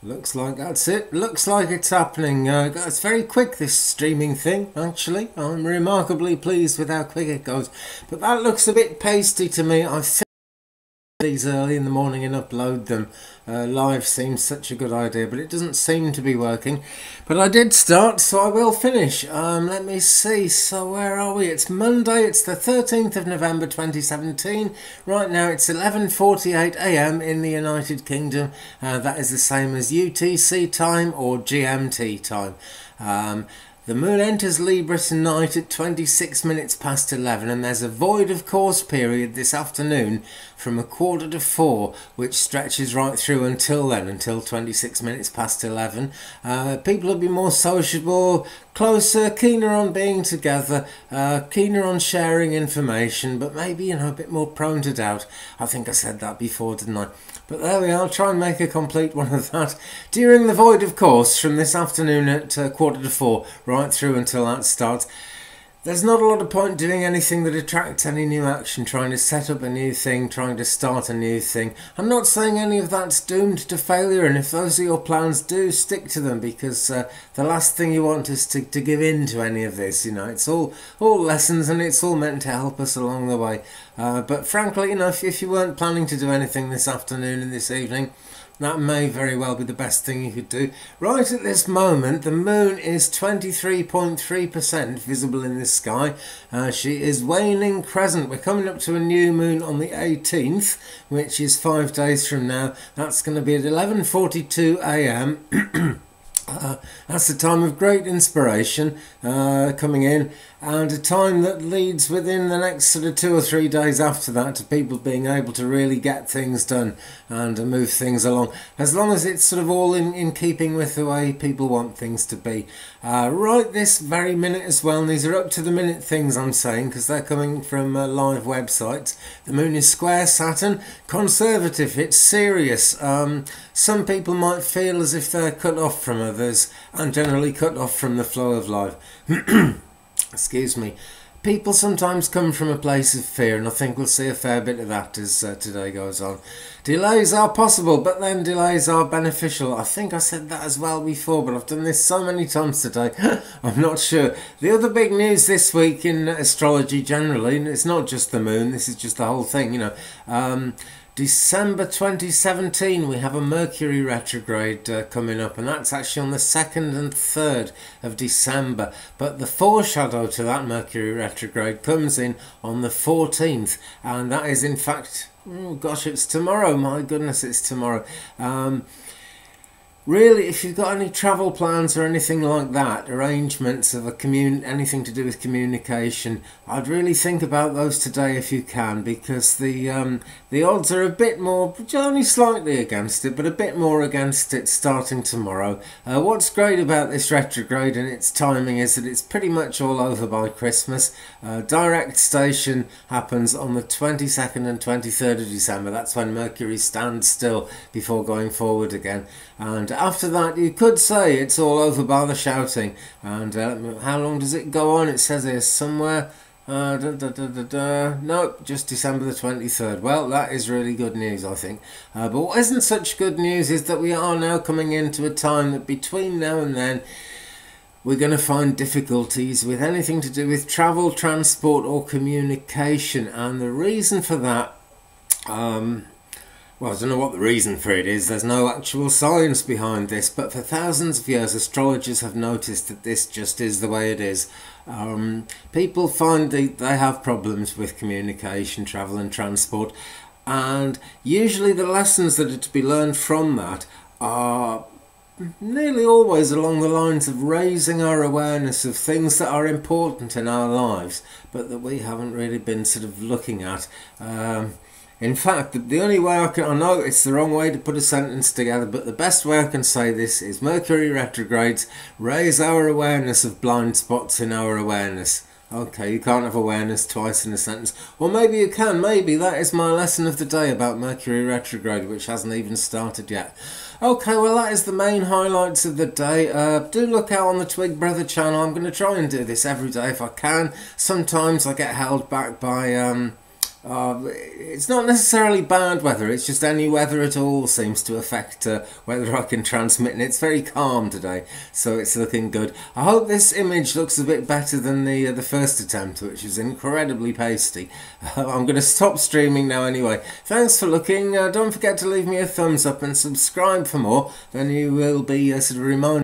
Looks like that's it. Looks like it's happening. It's very quick, this streaming thing, actually. I'm remarkably pleased with how quick it goes. But that looks a bit pasty to me. I think these early in the morning and upload them live seems such a good idea, but it doesn't seem to be working. But I did start, so I will finish. Let me see. So where are we? It's Monday. It's the 13th of November 2017. Right now it's 11:48 a.m. in the United Kingdom. That is the same as UTC time or GMT time. The moon enters Libra tonight at 26 minutes past 11, and there's a void of course period this afternoon from 4:45, which stretches right through until then, until 26 minutes past 11. People will be more sociable, closer, keener on being together, keener on sharing information, but maybe, a bit more prone to doubt. I think I said that before, didn't I? But there we are, I'll try and make a complete one of that. During the void, of course, from this afternoon at 4:45, right through until that starts, there's not a lot of point doing anything that attracts any new action, trying to set up a new thing, trying to start a new thing. I'm not saying any of that's doomed to failure, and if those are your plans, do stick to them, because the last thing you want is to give in to any of this. It's all lessons, and it's all meant to help us along the way. But frankly, if you weren't planning to do anything this afternoon and this evening, that may very well be the best thing you could do. Right at this moment, the moon is 23.3% visible in the sky. She is waning crescent. We're coming up to a new moon on the 18th, which is 5 days from now. That's going to be at 11:42 a.m. That's a time of great inspiration coming in, and a time that leads within the next sort of 2 or 3 days after that to people being able to really get things done and move things along, as long as it's sort of all in keeping with the way people want things to be. Right this very minute as well, and these are up to the minute things I'm saying because they're coming from live websites. The moon is square Saturn, conservative, it's serious. Some people might feel as if they're cut off from others and generally cut off from the flow of life. Excuse me. People sometimes come from a place of fear, and I think we'll see a fair bit of that as today goes on. Delays are possible, but then delays are beneficial. I think I said that as well before, but I've done this so many times today, I'm not sure. The other big news this week in astrology generally, and it's not just the moon, this is just the whole thing, December 2017, we have a Mercury retrograde coming up, and that's actually on the 2nd and 3rd of December. But the foreshadow to that Mercury retrograde comes in on the 14th, and that is in fact, oh gosh, it's tomorrow. My goodness, it's tomorrow. Really, if you've got any travel plans or anything like that, arrangements of anything to do with communication, I'd really think about those today if you can, because the odds are a bit more, only slightly against it, but a bit more against it starting tomorrow. What's great about this retrograde and its timing is that it's pretty much all over by Christmas. Direct station happens on the 22nd and 23rd of December. That's when Mercury stands still before going forward again. And after that, you could say it's all over by the shouting. And how long does it go on? It says here somewhere. Nope, just December the 23rd. Well, that is really good news, I think. But what isn't such good news is that we are now coming into a time that between now and then, we're going to find difficulties with anything to do with travel, transport or communication. And the reason for that, well, I don't know what the reason for it is. There's no actual science behind this, but for thousands of years astrologers have noticed that this just is the way it is. People find they have problems with communication, travel and transport, and usually the lessons that are to be learned from that are nearly always along the lines of raising our awareness of things that are important in our lives, but that we haven't really been sort of looking at. In fact, the only way I know it's the wrong way to put a sentence together, but the best way I can say this is Mercury retrogrades raise our awareness of blind spots in our awareness. Okay, you can't have awareness twice in a sentence. Or maybe you can. Maybe that is my lesson of the day about Mercury retrograde, which hasn't even started yet. Okay, well that is the main highlights of the day. Do look out on the Twig Brother channel. I'm going to try and do this every day if I can. Sometimes I get held back by It's not necessarily bad weather, it's just any weather at all seems to affect whether I can transmit, and it's very calm today, so it's looking good. I hope this image looks a bit better than the first attempt, which was incredibly pasty. I'm going to stop streaming now anyway. Thanks for looking. Don't forget to leave me a thumbs up and subscribe for more, then you will be sort of reminded